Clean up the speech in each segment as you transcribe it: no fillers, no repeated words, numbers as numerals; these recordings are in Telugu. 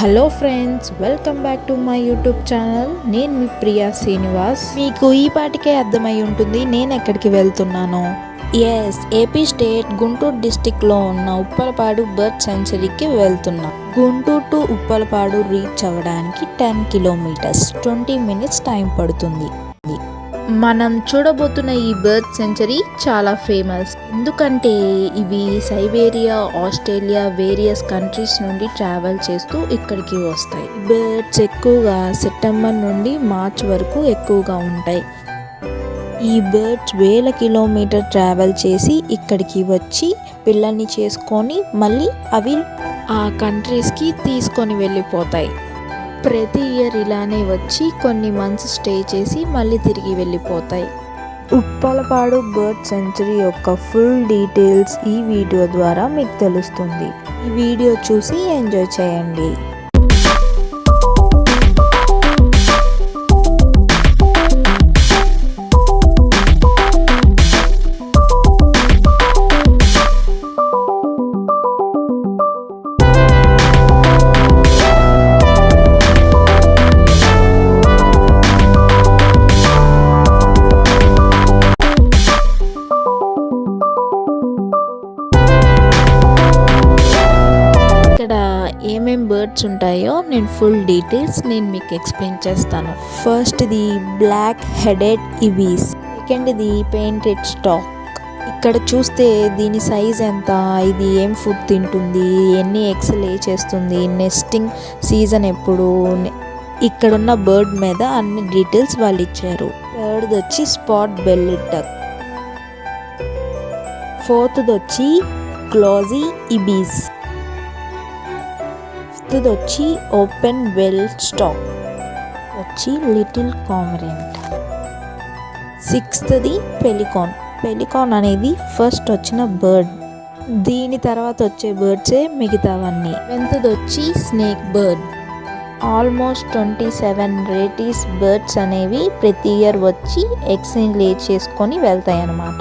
Hello friends, welcome back to my YouTube channel. నేను మీ ప్రియా శ్రీనివాస్. మీకు ఈ పాటికే అర్థమై ఉంటుంది నేను ఎక్కడికి వెళ్తున్నాను. ఏపీ స్టేట్ గుంటూరు డిస్టిక్లో ఉన్న ఉప్పలపాడు బర్డ్ సెంచరీకి వెళ్తున్నా. గుంటూరు టు ఉప్పలపాడు రీచ్ అవ్వడానికి 10 కిలోమీటర్స్ 20 మినిట్స్ టైం పడుతుంది. మనం చూడబోతున్న ఈ బర్డ్ సెంచరీ చాలా ఫేమస్, ఎందుకంటే ఇవి సైబేరియా, ఆస్ట్రేలియా, వేరియస్ కంట్రీస్ నుండి ట్రావెల్ చేస్తూ ఇక్కడికి వస్తాయి. బర్డ్స్ ఎక్కువగా సెప్టెంబర్ నుండి మార్చ్ వరకు ఎక్కువగా ఉంటాయి. ఈ బర్డ్స్ వేల కిలోమీటర్ ట్రావెల్ చేసి ఇక్కడికి వచ్చి పిల్లల్ని చేసుకొని మళ్ళీ అవి ఆ కంట్రీస్కి తీసుకొని వెళ్ళిపోతాయి. ప్రతి ఇయర్ ఇలానే వచ్చి కొన్ని మంత్స్ స్టే చేసి మళ్ళీ తిరిగి వెళ్ళిపోతాయి. ఉప్పలపాడు బర్డ్ సెంచరీ యొక్క ఫుల్ డీటెయిల్స్ ఈ వీడియో ద్వారా మీకు తెలుస్తుంది. ఈ వీడియో చూసి ఎంజాయ్ చేయండి. ఇక్కడ ఏమేం బర్డ్స్ ఉంటాయో నేను ఫుల్ డీటెయిల్స్ మీకు ఎక్స్ప్లెయిన్ చేస్తాను. ఫస్ట్ది బ్లాక్ హెడెడ్ ఇబీస్, సెకండ్ది పెయింటెడ్ స్టాక్. ఇక్కడ చూస్తే దీని సైజ్ ఎంత, ఇది ఏం ఫుడ్ తింటుంది, ఎన్ని ఎగ్స్ లే చేస్తుంది, నెస్టింగ్ సీజన్ ఎప్పుడు, ఇక్కడున్న బర్డ్ మీద అన్ని డీటెయిల్స్ వాళ్ళు ఇచ్చారు. థర్డ్ది వచ్చి స్పాట్ బెల్లిడ్ డక్, ఫోర్త్ది వచ్చి గ్లాజీ ఇబీస్, ఫిఫ్త్ది వచ్చి ఓపెన్ వెల్ స్టాక్ వచ్చి లిటిల్ కామరెంట్, సిక్స్త్ది పెలికాన్. పెలికాన్ అనేది ఫస్ట్ వచ్చిన బర్డ్, దీని తర్వాత వచ్చే బర్డ్సే మిగతావన్నీ. సెవెంత్ది వచ్చి snake bird. Almost 27 varieties birds అనేవి ప్రతి ఇయర్ వచ్చి ఎగ్స్ లే చేసుకొని వెళ్తాయి అన్నమాట.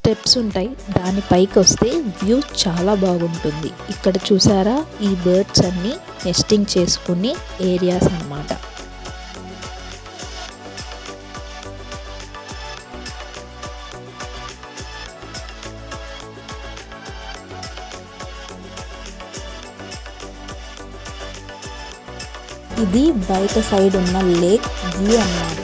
స్టెప్స్ ఉంటాయి, దాని పైకి వస్తే వ్యూ చాలా బాగుంటుంది. ఇక్కడ చూసారా, ఈ బర్డ్స్ అన్ని నెస్టింగ్ చేసుకునే ఏరియాస్ అన్నమాట. ఇది బయట సైడ్ ఉన్న లేక్ వ్యూ అన్నమాట.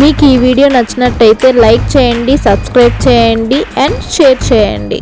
మీకు ఈ వీడియో నచ్చినట్టయితే లైక్ చేయండి, సబ్స్క్రైబ్ చేయండి అండ్ షేర్ చేయండి.